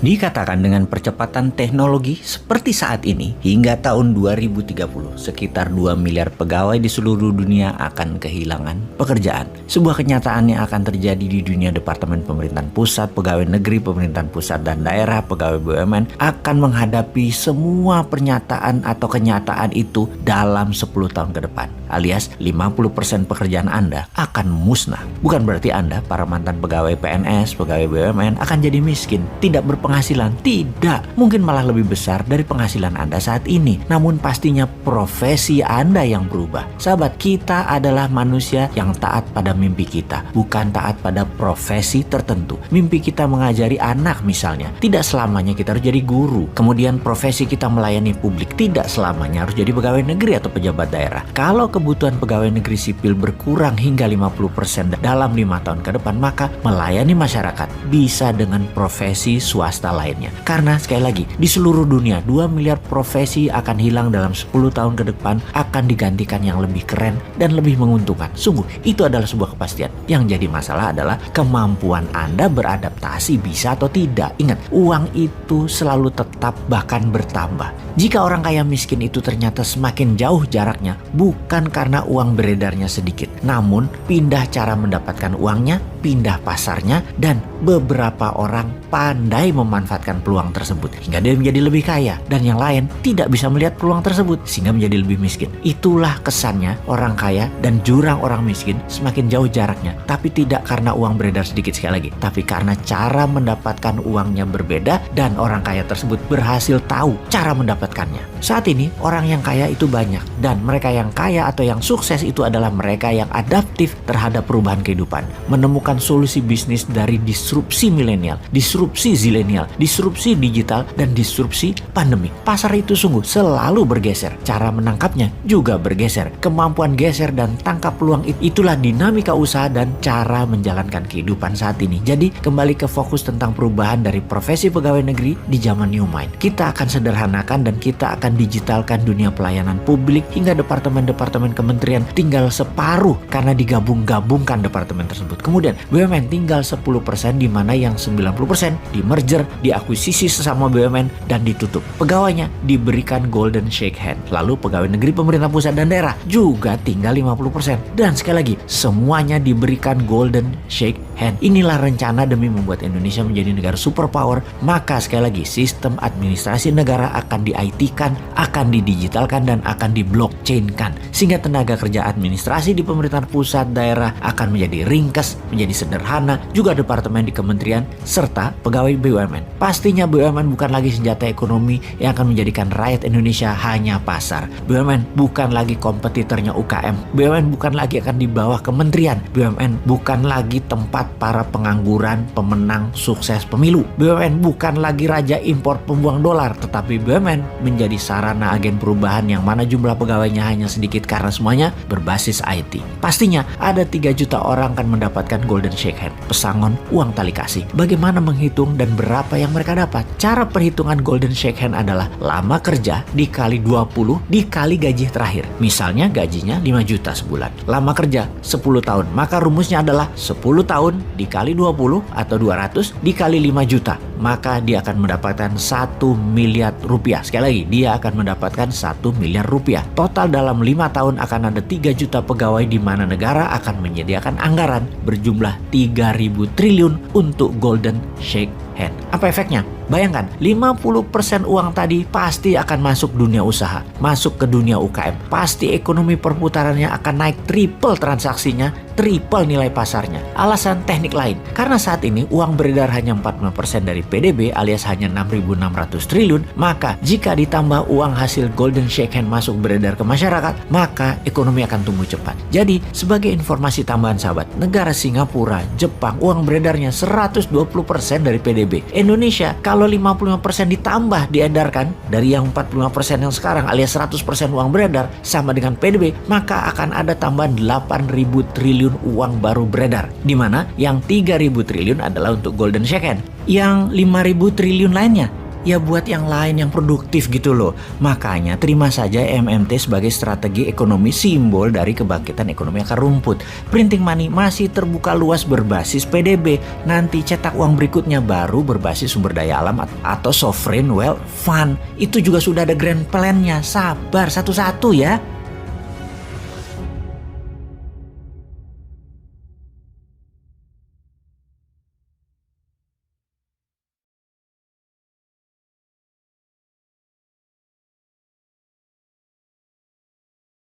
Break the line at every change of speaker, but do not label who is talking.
Dikatakan dengan percepatan teknologi seperti saat ini, hingga tahun 2030, sekitar 2 miliar pegawai di seluruh dunia akan kehilangan pekerjaan. Sebuah kenyataan yang akan terjadi di dunia Departemen Pemerintahan Pusat, Pegawai Negeri Pemerintahan Pusat dan Daerah, Pegawai BUMN akan menghadapi semua pernyataan atau kenyataan itu dalam 10 tahun ke depan. Alias 50% pekerjaan Anda akan musnah. Bukan berarti Anda, para mantan pegawai PNS, pegawai BUMN akan jadi miskin, tidak berpenghasilan. Tidak, mungkin malah lebih besar dari penghasilan Anda saat ini. Namun pastinya profesi Anda yang berubah. Sahabat, kita adalah manusia yang taat pada mimpi kita, bukan taat pada profesi tertentu. Mimpi kita mengajari anak misalnya, tidak selamanya kita harus jadi guru. Kemudian profesi kita melayani publik, tidak selamanya harus jadi pegawai negeri atau pejabat daerah. Kalau kebutuhan pegawai negeri sipil berkurang hingga 50% dalam 5 tahun ke depan, maka melayani masyarakat bisa dengan profesi swasta lainnya. Karena sekali lagi, di seluruh dunia 2 miliar profesi akan hilang dalam 10 tahun ke depan, akan digantikan yang lebih keren dan lebih menguntungkan. Sungguh, itu adalah sebuah kepastian. Yang jadi masalah adalah kemampuan Anda beradaptasi bisa atau tidak. Ingat, uang itu selalu tetap bahkan bertambah. Jika orang kaya miskin itu ternyata semakin jauh jaraknya, bukan karena uang beredarnya sedikit, namun pindah cara mendapatkan uangnya, pindah pasarnya, dan beberapa orang pandai memanfaatkan peluang tersebut hingga dia menjadi lebih kaya, dan yang lain tidak bisa melihat peluang tersebut sehingga menjadi lebih miskin. Itulah kesannya orang kaya dan jurang orang miskin semakin jauh jaraknya, tapi tidak karena uang beredar sedikit sekali lagi, tapi karena cara mendapatkan uangnya berbeda dan orang kaya tersebut berhasil tahu cara mendapatkannya. Saat ini orang yang kaya itu banyak, dan mereka yang kaya atau yang sukses itu adalah mereka yang adaptif terhadap perubahan kehidupan, menemukan solusi bisnis dari disrupsi milenial, disrupsi zilenial, disrupsi digital, dan disrupsi pandemi. Pasar itu sungguh selalu bergeser, cara menangkapnya juga bergeser. Kemampuan geser dan tangkap peluang itulah dinamika usaha dan cara menjalankan kehidupan saat ini. Jadi kembali ke fokus tentang perubahan dari profesi pegawai negeri di zaman New Mind. Kita akan sederhanakan dan kita akan digitalkan dunia pelayanan publik hingga departemen-departemen kementerian tinggal separuh karena digabung-gabungkan departemen tersebut. Kemudian BUMN tinggal 10%, di mana yang 90% di merger, diakuisisi sesama BUMN dan ditutup. Pegawainya diberikan golden shake hand. Lalu pegawai negeri pemerintah pusat dan daerah juga tinggal 50%. Dan sekali lagi, semuanya diberikan golden shake hand. Inilah rencana demi membuat Indonesia menjadi negara superpower. Maka sekali lagi, sistem administrasi negara akan di-IT-kan, akan didigitalkan, dan akan di-blockchain-kan. Sehingga tenaga kerja administrasi di pemerintahan pusat daerah akan menjadi ringkas, menjadi sederhana, juga departemen di kementerian, serta pegawai BUMN. Pastinya BUMN bukan lagi senjata ekonomi yang akan menjadikan rakyat Indonesia hanya pasar. BUMN bukan lagi kompetitornya UKM. BUMN bukan lagi akan di bawah kementerian. BUMN bukan lagi tempat para pengangguran, pemenang sukses pemilu. BUMN bukan lagi raja impor pembuang dolar, tetapi BUMN menjadi sarana agen perubahan yang mana jumlah pegawainya hanya sedikit karena semuanya berbasis IT. Pastinya ada 3 juta orang akan mendapatkan golden shake hand, pesangon uang tali kasih. Bagaimana menghitung dan berapa yang mereka dapat? Cara perhitungan golden shake hand adalah lama kerja dikali 20 dikali gaji terakhir. Misalnya gajinya 5 juta sebulan. Lama kerja 10 tahun. Maka rumusnya adalah 10 tahun dikali 20 atau 200 dikali 5 juta. Maka dia akan mendapatkan 1 miliar rupiah. Sekali lagi, dia akan mendapatkan 1 miliar rupiah. Total dalam 5 tahun akan ada 3 juta pegawai, di mana negara akan menyediakan anggaran berjumlah 3.000 triliun untuk golden shake hand. Apa efeknya? Bayangkan, 50% uang tadi pasti akan masuk dunia usaha, masuk ke dunia UKM. Pasti ekonomi perputarannya akan naik triple transaksinya, triple nilai pasarnya. Alasan teknik lain, karena saat ini uang beredar hanya 45% dari PDB alias hanya 6.600 triliun, maka jika ditambah uang hasil golden shake hand masuk beredar ke masyarakat, maka ekonomi akan tumbuh cepat. Jadi, sebagai informasi tambahan sahabat, negara Singapura, Jepang, uang beredarnya 120% dari PDB. Indonesia, kalau 55% ditambah diedarkan dari yang 45% yang sekarang alias 100% uang beredar sama dengan PDB, maka akan ada tambahan 8.000 triliun uang baru beredar, di mana yang 3.000 triliun adalah untuk golden shake hand. Yang 5.000 triliun lainnya ya buat yang lain yang produktif gitu loh. Makanya terima saja MMT sebagai strategi ekonomi simbol dari kebangkitan ekonomi akar rumput. Printing money masih terbuka luas berbasis PDB. Nanti cetak uang berikutnya baru berbasis sumber daya alam atau sovereign wealth fund. Itu juga sudah ada grand plan-nya. Sabar satu-satu ya.